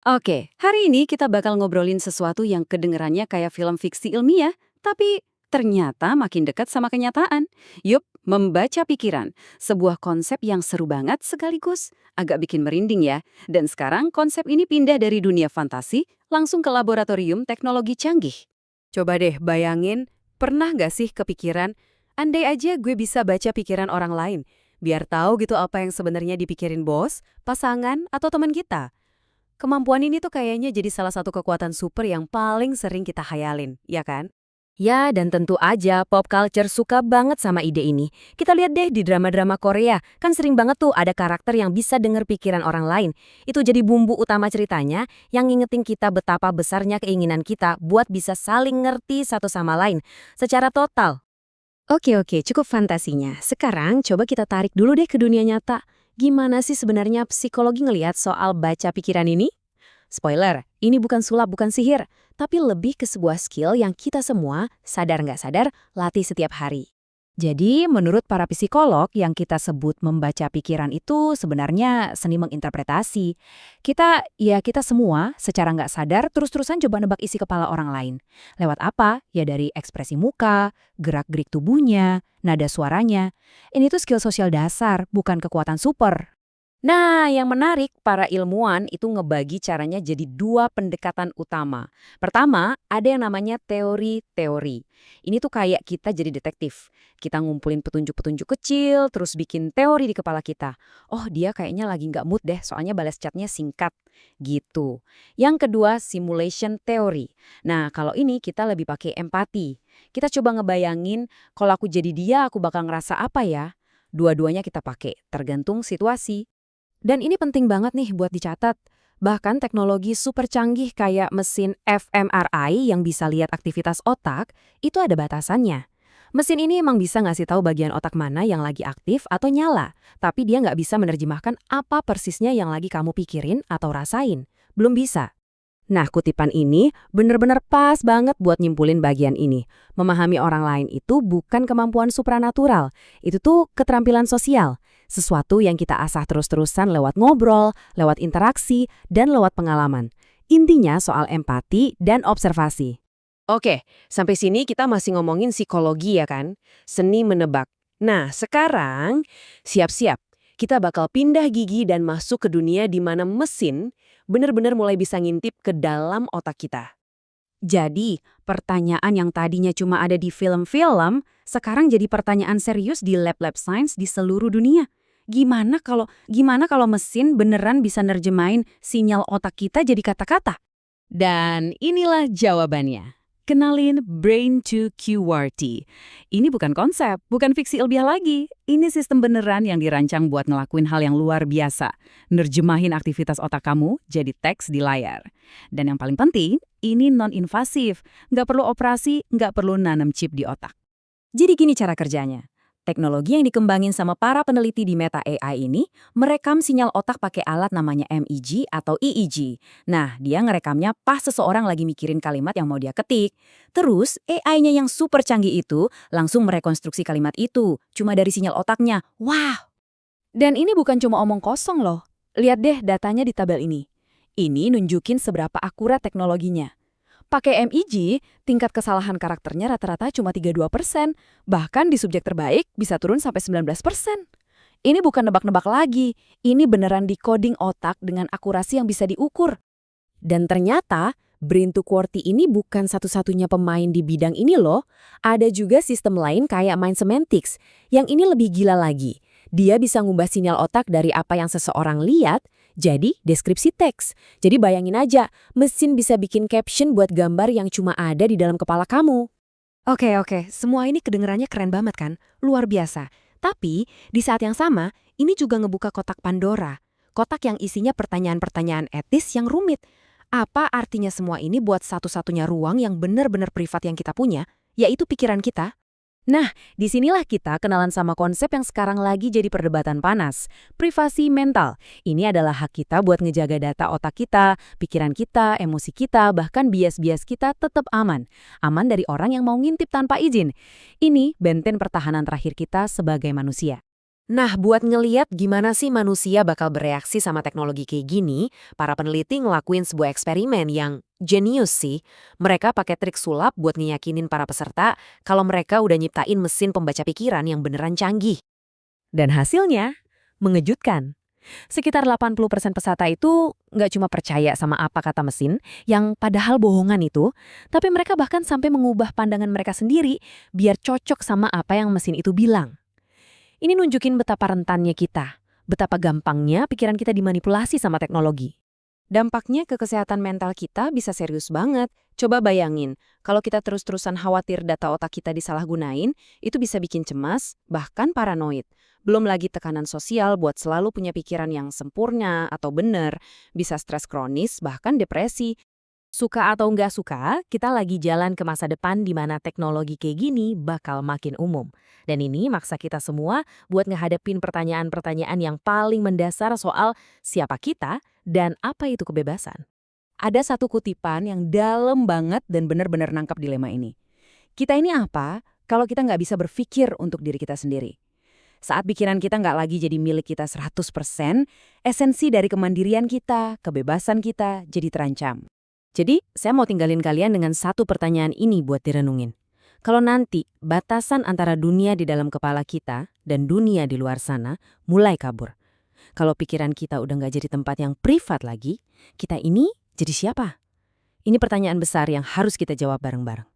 Oke, hari ini kita bakal ngobrolin sesuatu yang kedengerannya kayak film fiksi ilmiah, tapi ternyata makin dekat sama kenyataan. Yup, membaca pikiran. Sebuah konsep yang seru banget sekaligus agak bikin merinding ya. Dan sekarang konsep ini pindah dari dunia fantasi langsung ke laboratorium teknologi canggih. Coba deh bayangin, pernah nggak sih kepikiran, andai aja gue bisa baca pikiran orang lain, biar tahu gitu apa yang sebenarnya dipikirin bos, pasangan, atau teman kita. Kemampuan ini tuh kayaknya jadi salah satu kekuatan super yang paling sering kita hayalin, ya kan? Ya, dan tentu aja pop culture suka banget sama ide ini. Kita lihat deh di drama-drama Korea, kan sering banget tuh ada karakter yang bisa denger pikiran orang lain. Itu jadi bumbu utama ceritanya yang ngingetin kita betapa besarnya keinginan kita buat bisa saling ngerti satu sama lain secara total. Oke, cukup fantasinya. Sekarang coba kita tarik dulu deh ke dunia nyata. Gimana sih sebenarnya psikologi ngelihat soal baca pikiran ini? Spoiler, ini bukan sulap, bukan sihir, tapi lebih ke sebuah skill yang kita semua, sadar nggak sadar, latih setiap hari. Jadi, menurut para psikolog, yang kita sebut membaca pikiran itu sebenarnya seni menginterpretasi. Kita semua secara nggak sadar terus-terusan coba nebak isi kepala orang lain. Lewat apa? Ya dari ekspresi muka, gerak-gerik tubuhnya, nada suaranya. Ini tuh skill sosial dasar, bukan kekuatan super. Nah, yang menarik, para ilmuwan itu ngebagi caranya jadi dua pendekatan utama. Pertama, ada yang namanya teori-teori. Ini tuh kayak kita jadi detektif. Kita ngumpulin petunjuk-petunjuk kecil, terus bikin teori di kepala kita. Oh, dia kayaknya lagi nggak mood deh, soalnya balas chatnya singkat. Gitu. Yang kedua, simulation teori. Nah, kalau ini kita lebih pakai empati. Kita coba ngebayangin, kalau aku jadi dia, aku bakal ngerasa apa ya? Dua-duanya kita pakai, tergantung situasi. Dan ini penting banget nih buat dicatat. Bahkan teknologi super canggih kayak mesin fMRI yang bisa lihat aktivitas otak, itu ada batasannya. Mesin ini emang bisa ngasih tahu bagian otak mana yang lagi aktif atau nyala, tapi dia nggak bisa menerjemahkan apa persisnya yang lagi kamu pikirin atau rasain. Belum bisa. Nah, kutipan ini benar-benar pas banget buat nyimpulin bagian ini. Memahami orang lain itu bukan kemampuan supranatural, itu tuh keterampilan sosial. Sesuatu yang kita asah terus-terusan lewat ngobrol, lewat interaksi, dan lewat pengalaman. Intinya soal empati dan observasi. Oke, sampai sini kita masih ngomongin psikologi ya kan? Seni menebak. Nah, sekarang siap-siap. Kita bakal pindah gigi dan masuk ke dunia di mana mesin benar-benar mulai bisa ngintip ke dalam otak kita. Jadi, pertanyaan yang tadinya cuma ada di film-film, sekarang jadi pertanyaan serius di lab-lab sains di seluruh dunia. Gimana kalau mesin beneran bisa nerjemahin sinyal otak kita jadi kata-kata? Dan inilah jawabannya. Kenalin Brain 2 QWERTY. Ini bukan konsep, bukan fiksi ilmiah lagi. Ini sistem beneran yang dirancang buat ngelakuin hal yang luar biasa. Nerjemahin aktivitas otak kamu jadi teks di layar. Dan yang paling penting, ini non-invasif. Nggak perlu operasi, nggak perlu nanam chip di otak. Jadi gini cara kerjanya. Teknologi yang dikembangin sama para peneliti di Meta AI ini merekam sinyal otak pakai alat namanya MEG atau EEG. Nah, dia ngerekamnya pas seseorang lagi mikirin kalimat yang mau dia ketik. Terus, AI-nya yang super canggih itu langsung merekonstruksi kalimat itu, cuma dari sinyal otaknya. Wah! Dan ini bukan cuma omong kosong loh. Lihat deh datanya di tabel ini. Ini nunjukin seberapa akurat teknologinya. Pakai MEG, tingkat kesalahan karakternya rata-rata cuma 32%, bahkan di subjek terbaik bisa turun sampai 19%. Ini bukan nebak-nebak lagi, ini beneran decoding otak dengan akurasi yang bisa diukur. Dan ternyata, Brain2QWERTY ini bukan satu-satunya pemain di bidang ini loh. Ada juga sistem lain kayak Mind Semantics, yang ini lebih gila lagi. Dia bisa ngubah sinyal otak dari apa yang seseorang lihat jadi deskripsi teks. Jadi bayangin aja, mesin bisa bikin caption buat gambar yang cuma ada di dalam kepala kamu. Oke, semua ini kedengerannya keren banget kan? Luar biasa. Tapi, di saat yang sama, ini juga ngebuka kotak Pandora. Kotak yang isinya pertanyaan-pertanyaan etis yang rumit. Apa artinya semua ini buat satu-satunya ruang yang benar-benar privat yang kita punya, yaitu pikiran kita? Nah, disinilah kita kenalan sama konsep yang sekarang lagi jadi perdebatan panas. Privasi mental. Ini adalah hak kita buat ngejaga data otak kita, pikiran kita, emosi kita, bahkan bias-bias kita tetap aman. Aman dari orang yang mau ngintip tanpa izin. Ini benteng pertahanan terakhir kita sebagai manusia. Nah, buat ngeliat gimana sih manusia bakal bereaksi sama teknologi kayak gini, para peneliti ngelakuin sebuah eksperimen yang jenius sih. Mereka pakai trik sulap buat ngeyakinin para peserta kalau mereka udah nyiptain mesin pembaca pikiran yang beneran canggih. Dan hasilnya mengejutkan. Sekitar 80% peserta itu nggak cuma percaya sama apa kata mesin, yang padahal bohongan itu, tapi mereka bahkan sampai mengubah pandangan mereka sendiri biar cocok sama apa yang mesin itu bilang. Ini nunjukin betapa rentannya kita, betapa gampangnya pikiran kita dimanipulasi sama teknologi. Dampaknya ke kesehatan mental kita bisa serius banget. Coba bayangin, kalau kita terus-terusan khawatir data otak kita disalahgunain, itu bisa bikin cemas, bahkan paranoid. Belum lagi tekanan sosial buat selalu punya pikiran yang sempurna atau bener, bisa stres kronis, bahkan depresi. Suka atau nggak suka, kita lagi jalan ke masa depan di mana teknologi kayak gini bakal makin umum. Dan ini maksa kita semua buat ngehadapin pertanyaan-pertanyaan yang paling mendasar soal siapa kita dan apa itu kebebasan. Ada satu kutipan yang dalam banget dan benar-benar nangkap dilema ini. Kita ini apa kalau kita nggak bisa berpikir untuk diri kita sendiri? Saat pikiran kita nggak lagi jadi milik kita 100%, esensi dari kemandirian kita, kebebasan kita jadi terancam. Jadi, saya mau tinggalin kalian dengan satu pertanyaan ini buat direnungin. Kalau nanti batasan antara dunia di dalam kepala kita dan dunia di luar sana mulai kabur. Kalau pikiran kita udah nggak jadi tempat yang privat lagi, kita ini jadi siapa? Ini pertanyaan besar yang harus kita jawab bareng-bareng.